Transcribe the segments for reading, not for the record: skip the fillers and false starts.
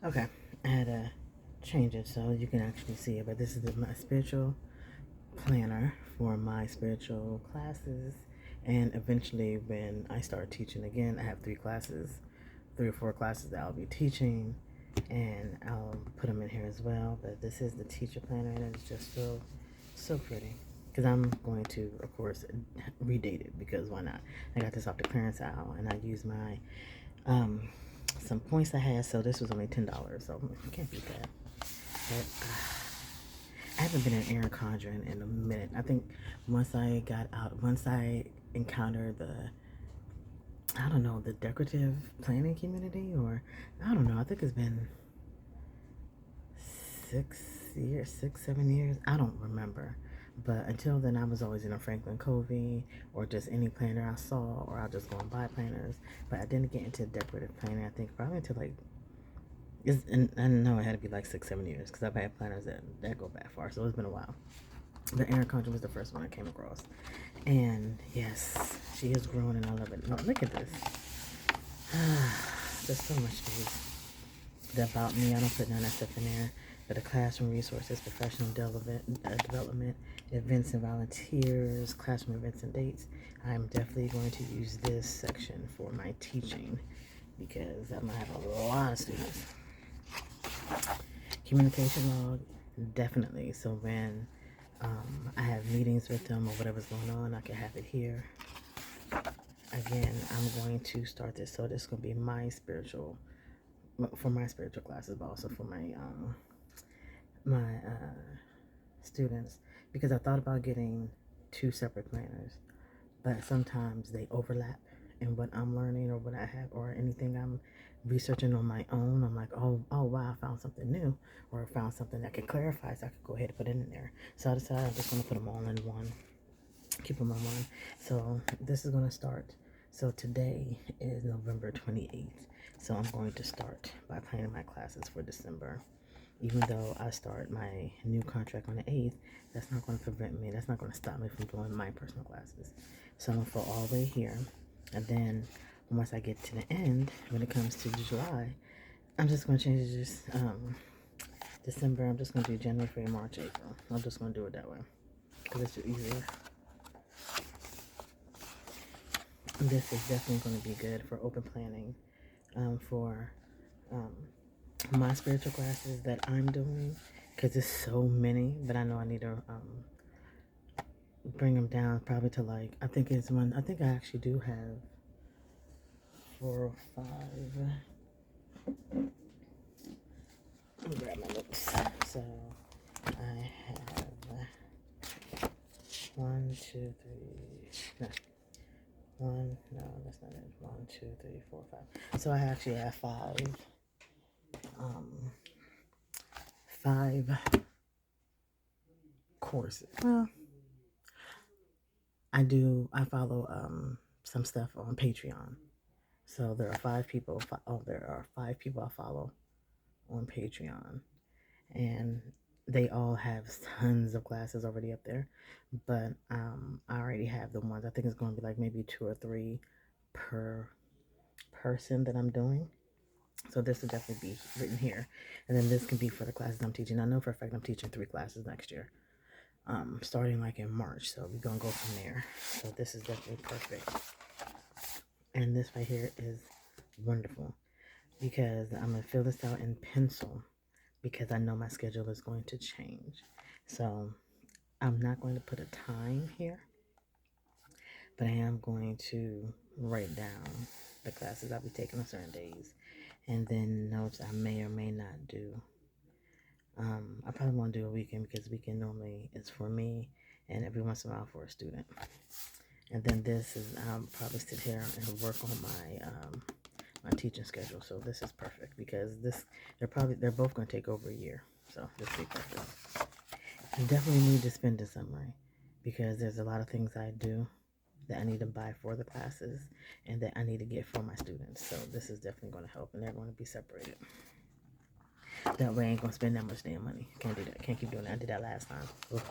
Okay, I had to change it so you can actually see it, but this is my spiritual planner for my spiritual classes. And eventually, when I start teaching again, I have three or four classes that I'll be teaching, and I'll put them in here as well. But this is the teacher planner, and it's just so pretty. Because I'm going to, of course, redate it because why not? I got this off the clearance aisle, and I use my um, some points I had. So this was only $10, so I can't beat that. But I haven't been in Aaron Conjuring in a minute. I think once I encountered I don't know, the decorative planning community, or I don't know. I think it's been 6 years, 6, 7 years. I don't remember. But until then, I was always in a Franklin Covey or just any planner I saw, or I'll just go and buy planners. But I didn't get into decorative planning, I think, probably until and I know it had to be like 6, 7 years because I've had planners that go back far. So it's been a while. But Erin Condren was the first one I came across. And yes, she has grown and I love it. No, look at this. There's so much about me. I don't put none of that stuff in there. But the classroom resources, professional development, events and volunteers, classroom events and dates. I'm definitely going to use this section for my teaching because I'm going to have a lot of students. Communication log, definitely. So when I have meetings with them or whatever's going on, I can have it here. Again, I'm going to start this. So this is going to be for my spiritual classes, but also for my students, because I thought about getting two separate planners, but sometimes they overlap in what I'm learning or what I have or anything I'm researching on my own. I'm like, oh wow, I found something new or I found something that could clarify, so I could go ahead and put it in there. So I decided I'm just going to put them all in one, keep them on one. So this is going to start. So today is November 28th. So I'm going to start by planning my classes for December. Even though I start my new contract on the 8th, that's not going to prevent me. That's not going to stop me from doing my personal classes. So I'm going to fill all the way here. And then once I get to the end, when it comes to July, I'm just going to change it to December. I'm just going to do January, February, March, April. I'm just going to do it that way because it's just easier. This is definitely going to be good for open planning for my spiritual classes that I'm doing, because there's so many that I know I need to bring them down probably to I think it's one, I think I actually do have 4 or 5. Let me grab my notes. So I have 1, 2, 3, no, no, that's not it. 1, 2, 3, 4, 5. So I actually have 5 courses. Well, I follow some stuff on Patreon. So there are 5 people. There are 5 people I follow on Patreon, and they all have tons of classes already up there. But I already have the ones. I think it's going to be like maybe 2 or 3 per person that I'm doing. So this will definitely be written here, and then this can be for the classes I'm teaching. I know for a fact I'm teaching 3 classes next year, starting like in March. So we're gonna go from there. So this is definitely perfect, and this right here is wonderful because I'm gonna fill this out in pencil because I know my schedule is going to change. So I'm not going to put a time here, but I am going to write down the classes I'll be taking on certain days, and then notes I may or may not do. I probably won't do a weekend because weekend normally is for me and every once in a while for a student. And then this is, I'll probably sit here and work on my teaching schedule. So this is perfect because they're both going to take over a year. So this will be perfect. I definitely need to spend a summary because there's a lot of things I do that I need to buy for the classes and that I need to get for my students. So this is definitely going to help, and they're going to be separated. That way I ain't going to spend that much damn money. Can't do that. Can't keep doing that. I did that last time. Ugh.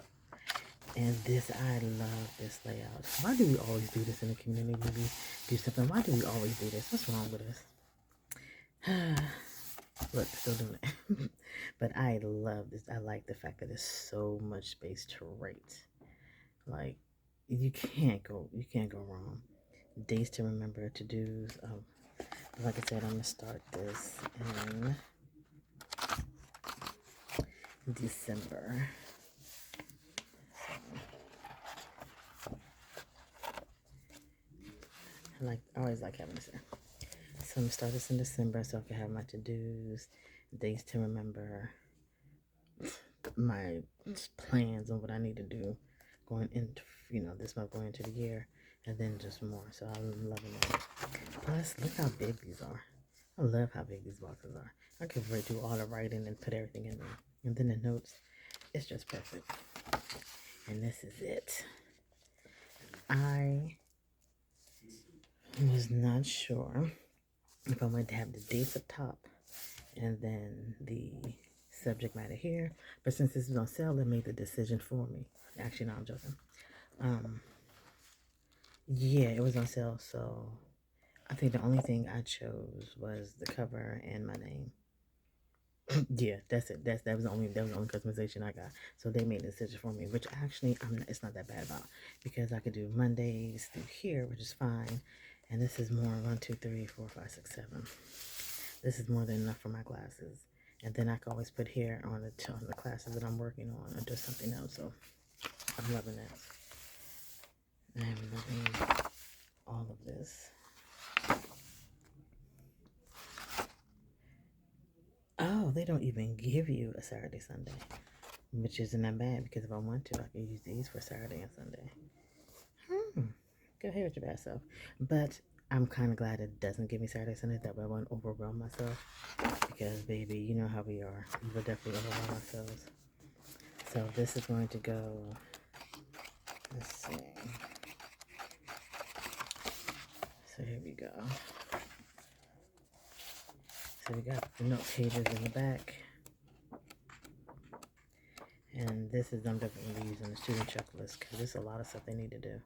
And I love this layout. Why do we always do this in the community? We do something. Why do we always do this? What's wrong with us? Look, still doing it. But I love this. I like the fact that there's so much space to write. Like you can't go wrong. Days to remember, to do's. Like I said, I'm gonna start this in December. I always like having this here. So I'm gonna start this in December so I can have my to do's, days to remember, my plans on what I need to do going into, this month going into the year, and then just more. So I'm loving it. Plus, look how big these are. I love how big these boxes are. I could do all the writing and put everything in there. And then the notes, it's just perfect. And this is it. I was not sure if I wanted to have the dates up top and then the subject matter here. But since this is on sale, it made the decision for me. Actually, no, I'm joking. Yeah, it was on sale, so I think the only thing I chose was the cover and my name. Yeah, that's it. That was the only customization I got. So they made a decision for me, which actually it's not that bad about, because I could do Mondays through here, which is fine. And this is more 1, 2, 3, 4, 5, 6, 7. This is more than enough for my classes. And then I can always put here on the classes that I'm working on or just something else. So I'm loving it. I'm loving all of this. Oh, they don't even give you a Saturday, Sunday, which isn't that bad because if I want to, I can use these for Saturday and Sunday. Go ahead with your bad self. But I'm kind of glad it doesn't give me Saturday, Sunday. That way I won't overwhelm myself. Because, baby, you know how we are. We will definitely overwhelm ourselves. So this is going to go, let's see. So here we go. So we got the note pages in the back. And this is, I'm definitely using the student checklist because there's a lot of stuff they need to do.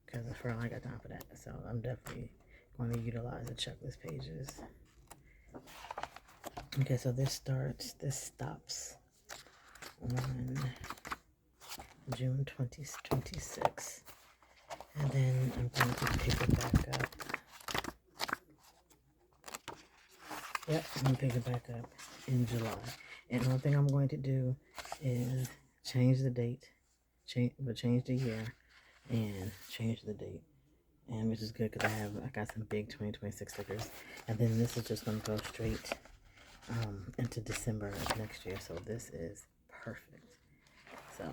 Because I ain't got time for that. So I'm definitely going to utilize the checklist pages. Okay, so this stops on June 2026. And then I'm going to pick it back up. Yep, I'm going to pick it back up in July. And one thing I'm going to do is change the date, change the year, and change the date. And which is good because I got some big 2026 stickers. And then this is just going to go straight into December of next year. So this is perfect. So